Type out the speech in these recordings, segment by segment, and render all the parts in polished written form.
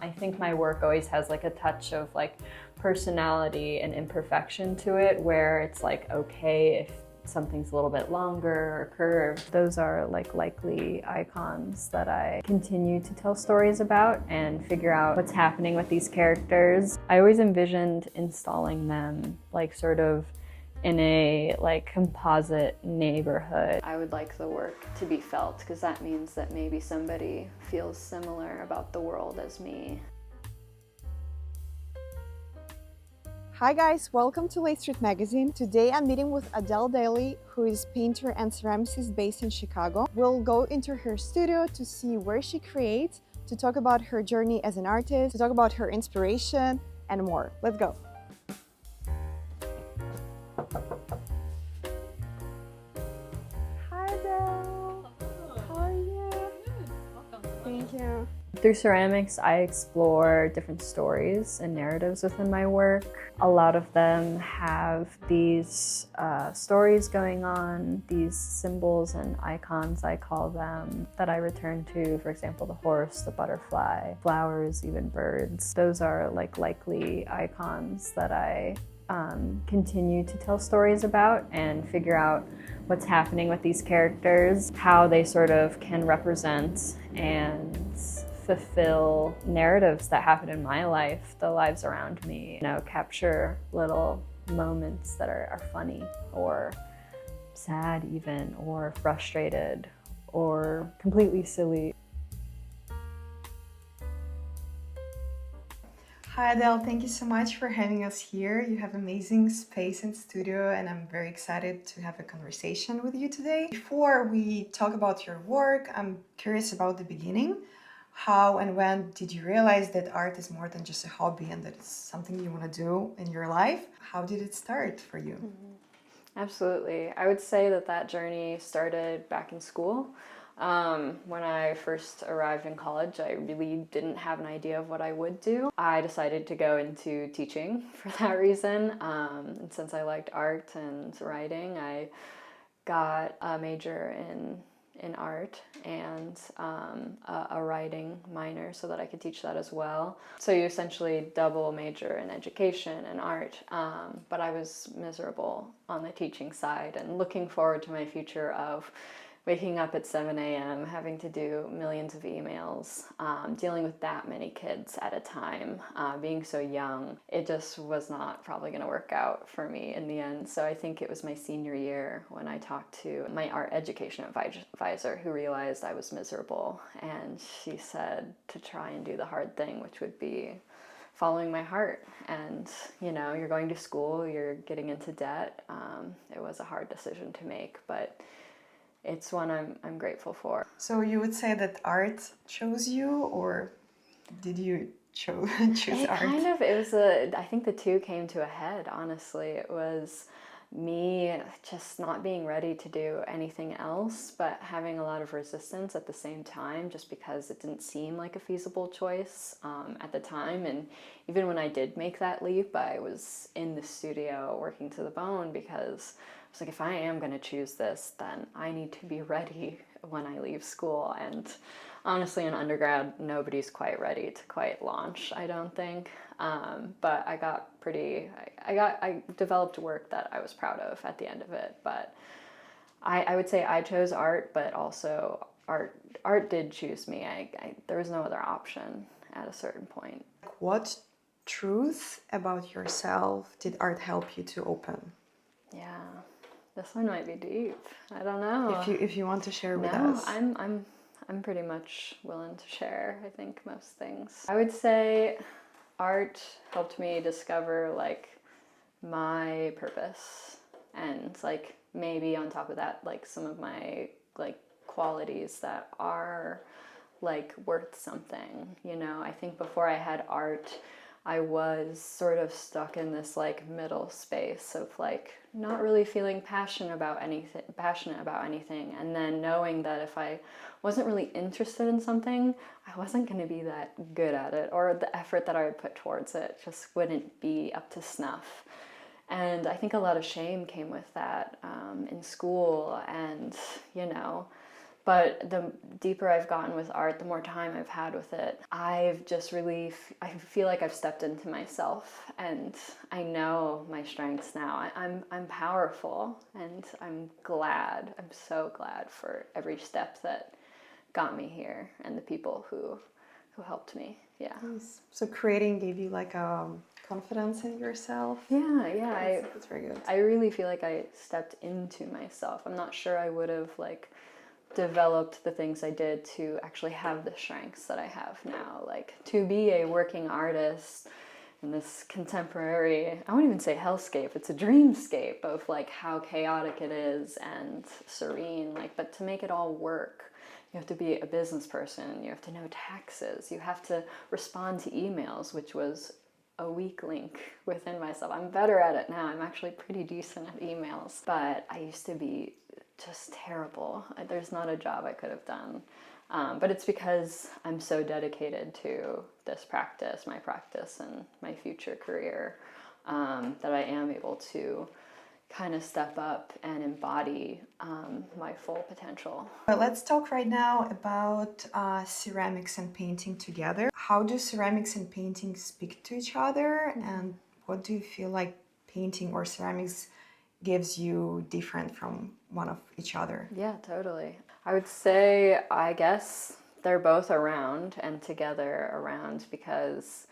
I think my work always has like a touch of like personality and imperfection to it, where it's like okay if something's a little bit longer or curved. Those are like likely icons that I continue to tell stories about and figure out what's happening with these characters. I always envisioned installing them like sort of in a like composite neighborhood. I would like the work to be felt, because that means that maybe somebody feels similar about the world as me. Hi guys, welcome to l8street magazine. Today I'm meeting with Adehle Daley, who is painter and ceramicist based in Chicago. We'll go into her studio to see where she creates, to talk about her journey as an artist, to talk about her inspiration and more. Let's go. Hi Adehle. How are you? Welcome. Thank you. Through ceramics, I explore different stories and narratives within my work. A lot of them have these stories going on, these symbols and icons, I call them, that I return to. For example, the horse, the butterfly, flowers, even birds. Those are like likely icons that I continue to tell stories about and figure out what's happening with these characters, how they sort of can represent and fulfill narratives that happen in my life, the lives around me. You know, capture little moments that are funny or sad even, or frustrated or completely silly. Hi Adehle, thank you so much for having us here. You have amazing space and studio, and I'm very excited to have a conversation with you today. Before we talk about your work, I'm curious about the beginning. How and when did you realize that art is more than just a hobby and that it's something you want to do in your life? How did it start for you? Absolutely. I would say that journey started back in school. When I first arrived in college, I really didn't have an idea of what I would do. I decided to go into teaching for that reason. And since I liked art and writing, I got a major in art and a writing minor so that I could teach that as well. So you essentially double major in education and art, but I was miserable on the teaching side and looking forward to my future of waking up at 7 a.m., having to do millions of emails, dealing with that many kids at a time, being so young. It just was not probably going to work out for me in the end. So I think it was my senior year when I talked to my art education advisor, who realized I was miserable. And she said to try and do the hard thing, which would be following my heart. And, you know, you're going to school, you're getting into debt. It was a hard decision to make, but it's one I'm grateful for. So you would say that art chose you, or did you choose art? I think the two came to a head, honestly. It was me just not being ready to do anything else, but having a lot of resistance at the same time, just because it didn't seem like a feasible choice at the time. And even when I did make that leap, I was in the studio working to the bone, because I was like, if I am going to choose this, then I need to be ready when I leave school. And honestly, in undergrad, nobody's quite ready to quite launch, I don't think. But I developed work that I was proud of at the end of it. But I would say I chose art, but also art did choose me. There was no other option at a certain point. What truth about yourself did art help you to open? Yeah, this one might be deep. I don't know. If you want to share with No, us. I'm pretty much willing to share, I think, most things. I would say art helped me discover like my purpose, and like maybe on top of that, like some of my like qualities that are like worth something, you know. I think before I had art, I was sort of stuck in this like middle space of like not really feeling passionate about anything, and then knowing that if I wasn't really interested in something, I wasn't going to be that good at it, or the effort that I would put towards it just wouldn't be up to snuff. And I think a lot of shame came with that in school, and you know, But the deeper I've gotten with art, the more time I've had with it, I've just really, I feel like I've stepped into myself, and I know my strengths now. I'm powerful, and I'm so glad for every step that got me here and the people who helped me. Yeah. Nice. So creating gave you like confidence in yourself. Yeah. That's very good. I really feel like I stepped into myself. I'm not sure I would have like developed the things I did to actually have the strengths that I have now. Like to be a working artist in this contemporary, I won't even say hellscape, it's a dreamscape of like how chaotic it is and serene, like, but to make it all work, you have to be a business person, you have to know taxes, you have to respond to emails, which was a weak link within myself. I'm better at it now. I'm actually pretty decent at emails, but I used to be just terrible. There's not a job I could have done. But it's because I'm so dedicated to this practice, my practice, and my future career, that I am able to kind of step up and embody my full potential. But let's talk right now about ceramics and painting together. How do ceramics and painting speak to each other, and what do you feel like painting or ceramics gives you different from one of each other? Yeah, totally. I would say, I guess they're both around and together around because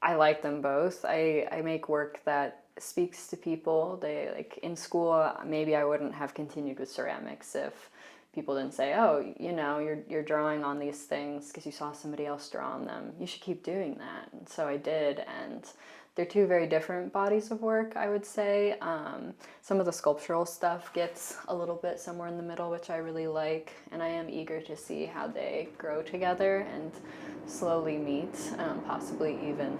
I like them both. I make work that speaks to people. They like in school, maybe I wouldn't have continued with ceramics if people didn't say, oh, you know, you're drawing on these things because you saw somebody else draw on them. You should keep doing that. And so I did, and they're two very different bodies of work, I would say. Some of the sculptural stuff gets a little bit somewhere in the middle, which I really like, and I am eager to see how they grow together and slowly meet, possibly even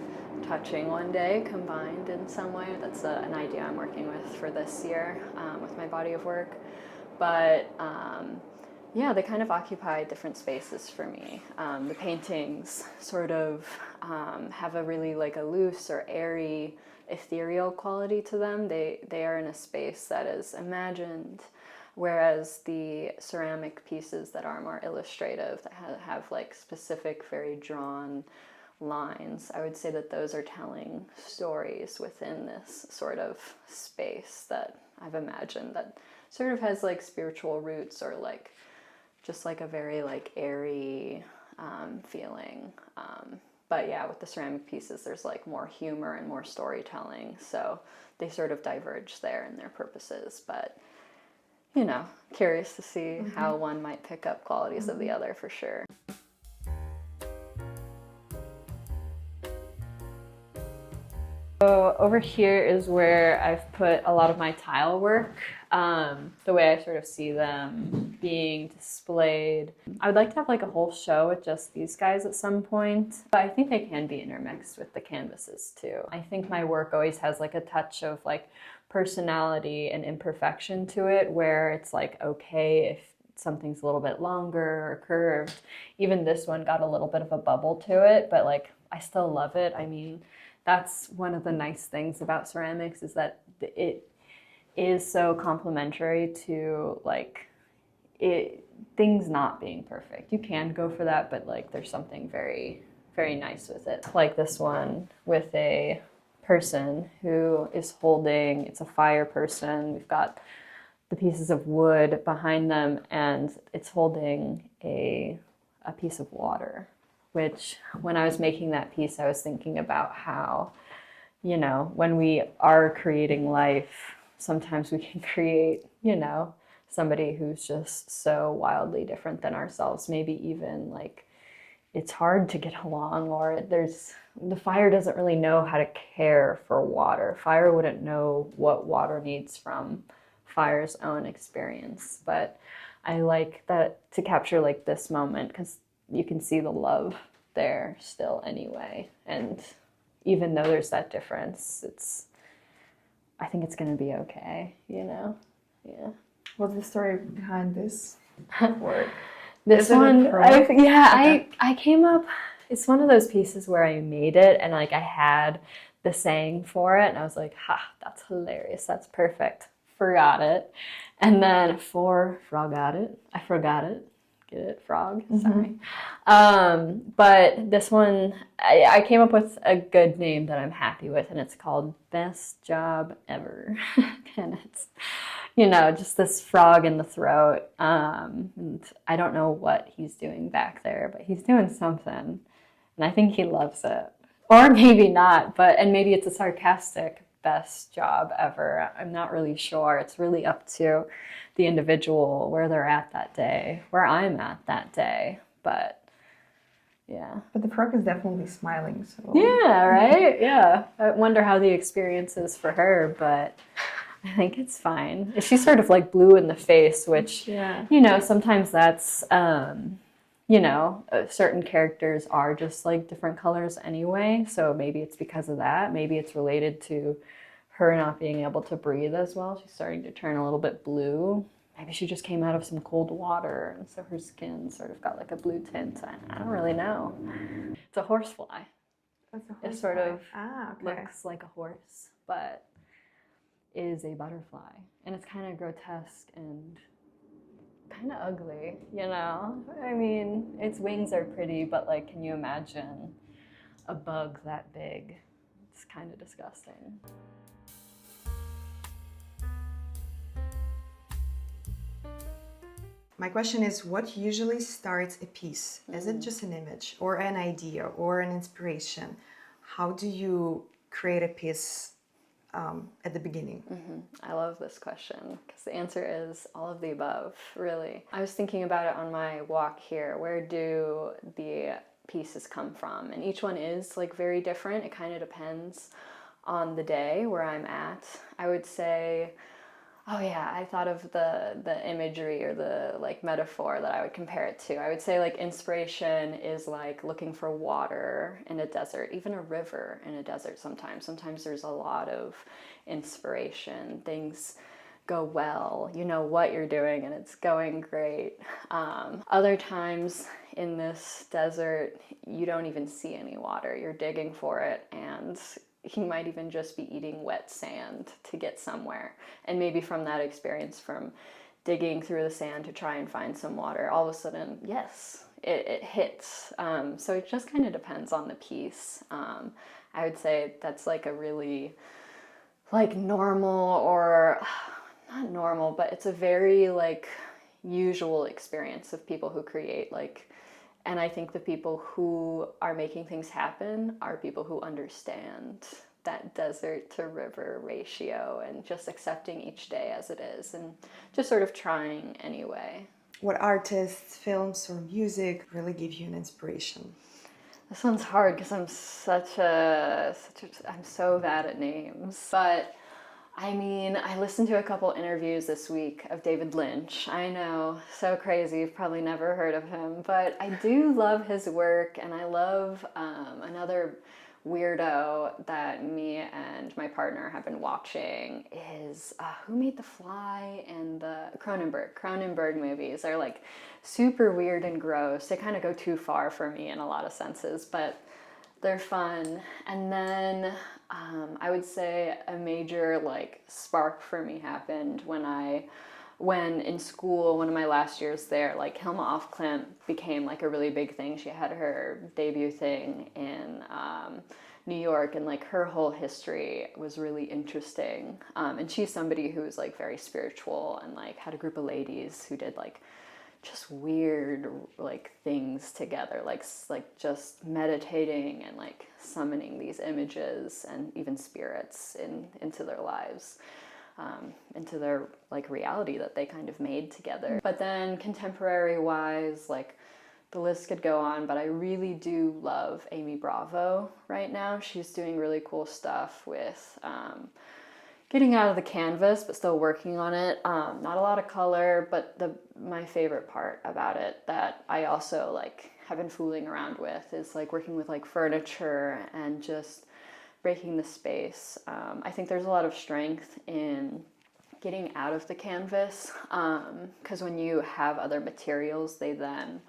touching one day, combined in some way. That's an idea I'm working with for this year with my body of work. But yeah, they kind of occupy different spaces for me. The paintings sort of have a really like a loose or airy, ethereal quality to them. They are in a space that is imagined, whereas the ceramic pieces that are more illustrative, that have like specific, very drawn lines, I would say that those are telling stories within this sort of space that I've imagined that sort of has like spiritual roots or like just like a very like airy feeling. But yeah, with the ceramic pieces, there's like more humor and more storytelling. So they sort of diverge there in their purposes. But, you know, curious to see how one might pick up qualities of the other for sure. So over here is where I've put a lot of my tile work, the way I sort of see them being displayed. I would like to have like a whole show with just these guys at some point, but I think they can be intermixed with the canvases too. I think my work always has like a touch of like personality and imperfection to it, where it's like okay if something's a little bit longer or curved. Even this one got a little bit of a bubble to it, but like I still love it. I mean, that's one of the nice things about ceramics, is that it is so complementary to like things not being perfect. You can go for that, but like there's something very, very nice with it. Like this one with a person who is holding, it's a fire person. We've got the pieces of wood behind them, and it's holding a piece of water. Which, when I was making that piece, I was thinking about how, you know, when we are creating life, sometimes we can create, you know, somebody who's just so wildly different than ourselves. Maybe even like it's hard to get along, or the fire doesn't really know how to care for water. Fire wouldn't know what water needs from fire's own experience. But I like that to capture like this moment, because you can see the love there still anyway. And even though there's that difference, I think it's going to be okay, you know? Yeah. What's the story behind this work? This one, I came up, it's one of those pieces where I made it and like I had the saying for it and I was like, ha, that's hilarious, that's perfect. Forgot it. And then I forgot it. Get it? Frog? Sorry. But this one, I came up with a good name that I'm happy with, and it's called Best Job Ever. And it's, just this frog in the throat. And I don't know what he's doing back there, but he's doing something. And I think he loves it. Or maybe not, and maybe it's a sarcastic best job ever. I'm not really sure. It's really up to the individual where they're at that day, where I'm at that day. But yeah. But the frog is definitely smiling. So yeah, right? Yeah. I wonder how the experience is for her, but I think it's fine. She's sort of like blue in the face, which, sometimes that's, certain characters are just like different colors anyway. So maybe it's because of that. Maybe it's related to her not being able to breathe as well. She's starting to turn a little bit blue. Maybe she just came out of some cold water, and so her skin sort of got like a blue tint. I don't really know. It's a horsefly. It sort of looks like a horse, but is a butterfly. And it's kind of grotesque and kind of ugly, I mean, its wings are pretty, but like, can you imagine a bug that big? It's kind of disgusting. My question is, what usually starts a piece? Is it just an image or an idea or an inspiration? How do you create a piece at the beginning? I love this question because the answer is all of the above, really. I was thinking about it on my walk here. Where do the pieces come from? And each one is like very different. It kind of depends on the day where I'm at. I would say, I thought of the imagery or the like metaphor that I would compare it to. I would say like inspiration is like looking for water in a desert, even a river in a desert sometimes. Sometimes there's a lot of inspiration. Things go well. You know what you're doing and it's going great. Other times in this desert, you don't even see any water. You're digging for it, and you might even just be eating wet sand to get somewhere. And maybe from that experience, from digging through the sand to try and find some water, all of a sudden, yes, it hits. So it just kind of depends on the piece. I would say that's like a really like normal, or not normal, but it's a very like usual experience of people who create, like, and I think the people who are making things happen are people who understand that desert to river ratio and just accepting each day as it is and just sort of trying anyway. What artists, films, or music really give you an inspiration? This one's hard because I'm I'm so bad at names. But I mean, I listened to a couple interviews this week of David Lynch. I know, so crazy, you've probably never heard of him, but I do love his work, and I love another weirdo that me and my partner have been watching is, who made The Fly and the Cronenberg movies. Are like super weird and gross. They kind of go too far for me in a lot of senses, but they're fun. And then I would say a major like spark for me happened when in school, one of my last years there, like Hilma af Klint became like a really big thing. She had her debut thing in New York, and like her whole history was really interesting. And she's somebody who was like very spiritual and like had a group of ladies who did like just weird like things together, like just meditating and like summoning these images and even spirits into their lives, into their like reality that they kind of made together. But then contemporary wise, like the list could go on, but I really do love Amy Bravo right now. She's doing really cool stuff with getting out of the canvas, but still working on it. Not a lot of color, but my favorite part about it that I also like have been fooling around with is like working with like furniture and just breaking the space. I think there's a lot of strength in getting out of the canvas, because when you have other materials, they then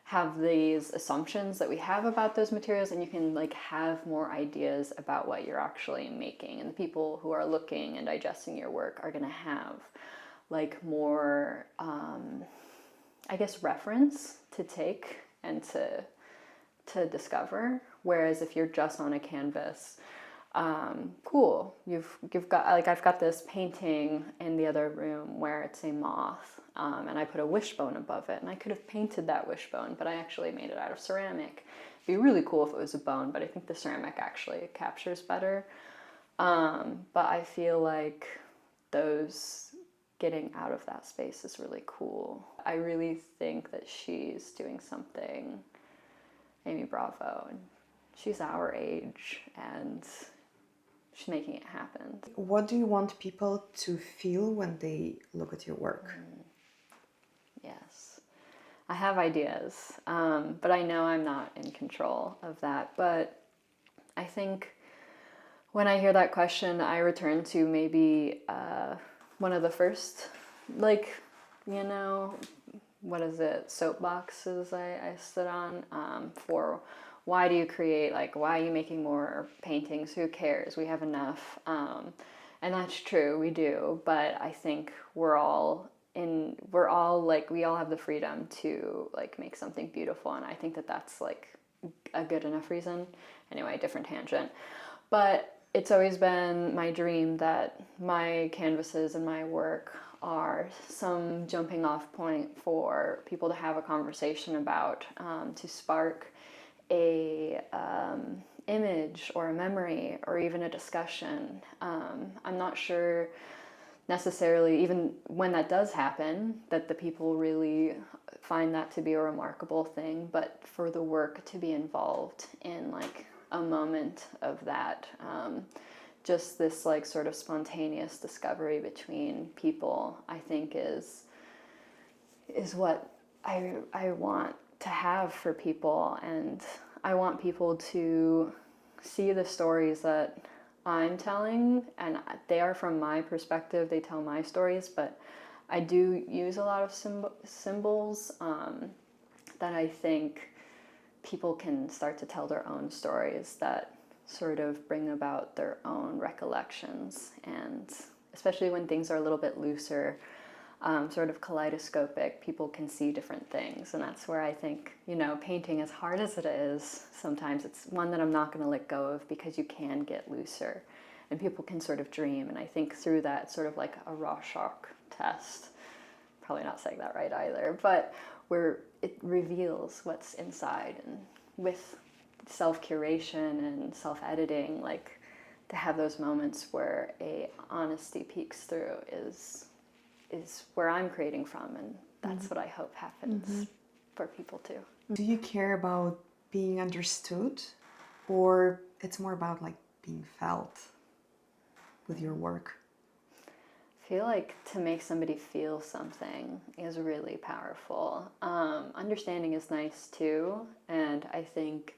have these assumptions that we have about those materials, and you can like have more ideas about what you're actually making, and the people who are looking and digesting your work are going to have like more I guess, reference to take and to discover. Whereas if you're just on a canvas, cool, you've got, like, I've got this painting in the other room where it's a moth, and I put a wishbone above it, and I could have painted that wishbone, but I actually made it out of ceramic. It'd be really cool if it was a bone, but I think the ceramic actually captures better. But I feel like those getting out of that space is really cool. I really think that she's doing something, Amy Bravo, and she's our age, and she's making it happen. What do you want people to feel when they look at your work? Yes, I have ideas, but I know I'm not in control of that. But I think when I hear that question, I return to maybe one of the first, like, you know, what is it, soapboxes I stood on for why do you create, like, why are you making more paintings? Who cares? We have enough. And that's true, we do. But I think we all have the freedom to, like, make something beautiful. And I think that that's, like, a good enough reason. Anyway, different tangent. But it's always been my dream that my canvases and my work are some jumping off point for people to have a conversation about, to spark a image or a memory or even a discussion. I'm not sure necessarily, even when that does happen, that the people really find that to be a remarkable thing, but for the work to be involved in, like, a moment of that, just this, like, sort of spontaneous discovery between people, I think is what I want to have for people. And I want people to see the stories that I'm telling, and they are from my perspective, they tell my stories, but I do use a lot of symbols that I think people can start to tell their own stories that sort of bring about their own recollections. And especially when things are a little bit looser, sort of kaleidoscopic, people can see different things. And that's where I think, you know, painting, as hard as it is, sometimes it's one that I'm not going to let go of, because you can get looser and people can sort of dream. And I think through that, sort of like a Rorschach test, probably not saying that right either, but where it reveals what's inside. And with self-curation and self-editing, like, to have those moments where a honesty peeks through is where I'm creating from, and that's what I hope happens for people too. Do you care about being understood, or it's more about, like, being felt with your work? I feel like to make somebody feel something is really powerful. Understanding is nice too, and I think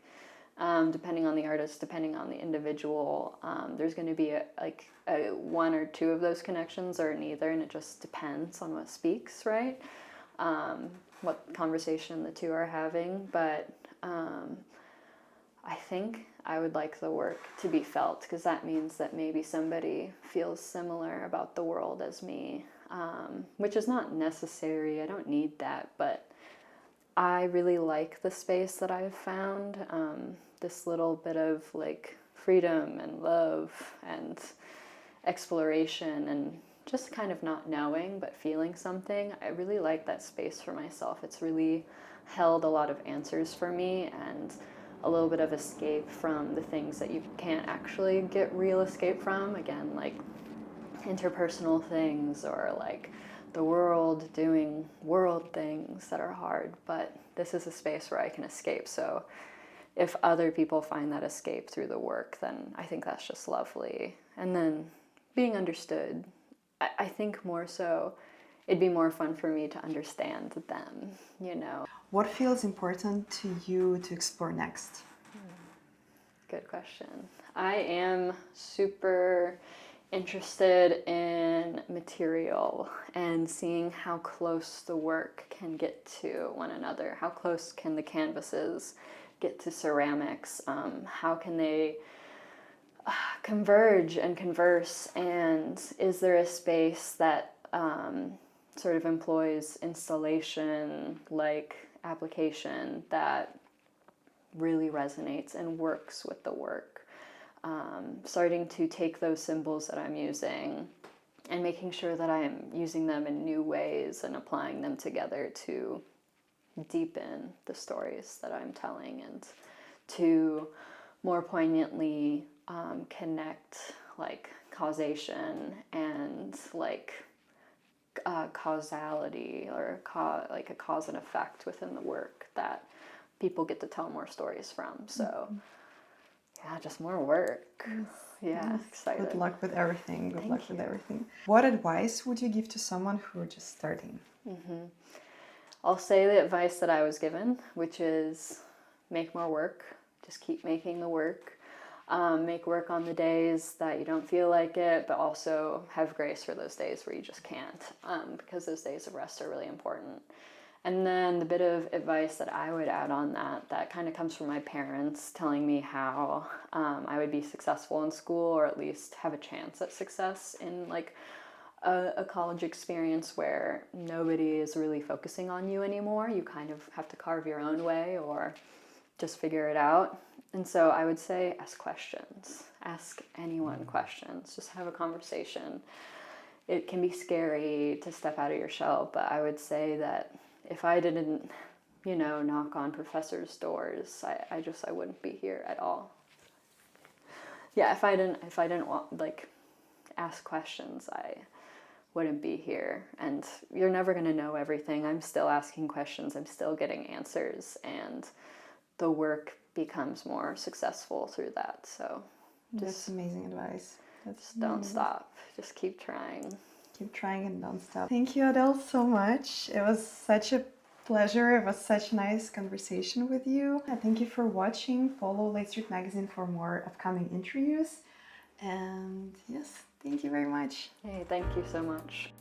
depending on the artist, depending on the individual, there's going to be a one or two of those connections, or neither, and it just depends on what speaks, right? What conversation the two are having. But I think I would like the work to be felt, because that means that maybe somebody feels similar about the world as me, which is not necessary. I don't need that, but I really like the space that I've found, this little bit of, like, freedom and love and exploration and just kind of not knowing but feeling something. I really like that space for myself. It's really held a lot of answers for me, and a little bit of escape from the things that you can't actually get real escape from. Again, like interpersonal things, or like the world doing world things that are hard. But this is a space where I can escape. So if other people find that escape through the work, then I think that's just lovely. And then being understood, I think more so it'd be more fun for me to understand them, you know. What feels important to you to explore next? Good question. I am super interested in material and seeing how close the work can get to one another. How close can the canvases get to ceramics? How can they converge and converse? And is there a space that sort of employs installation-like application that really resonates and works with the work. Starting to take those symbols that I'm using and making sure that I am using them in new ways and applying them together to deepen the stories that I'm telling and to more poignantly connect like causation and like causality or like a cause and effect within the work that people get to tell more stories from. So yeah, just more work. Yeah, excited. Good luck with everything. Good Thank luck with you. everything. What advice would you give to someone who are just starting? I'll say the advice that I was given, which is make more work. Just keep making the work. Make work on the days that you don't feel like it, but also have grace for those days where you just can't, because those days of rest are really important. And then the bit of advice that I would add on that kind of comes from my parents telling me how I would be successful in school, or at least have a chance at success in like a college experience where nobody is really focusing on you anymore. You kind of have to carve your own way or just figure it out. And so I would say ask questions. Ask anyone questions. Just have a conversation. It can be scary to step out of your shell, but I would say that if I didn't, knock on professors' doors, I wouldn't be here at all. Yeah, if I didn't want, like, ask questions, I wouldn't be here. And you're never going to know everything. I'm still asking questions. I'm still getting answers. And the work becomes more successful through that. So That's amazing advice. Just don't stop. Just keep trying. Keep trying and don't stop. Thank you, Adehle, so much. It was such a pleasure. It was such a nice conversation with you. And thank you for watching. Follow l8street magazine for more upcoming interviews. And yes, thank you very much. Hey, thank you so much.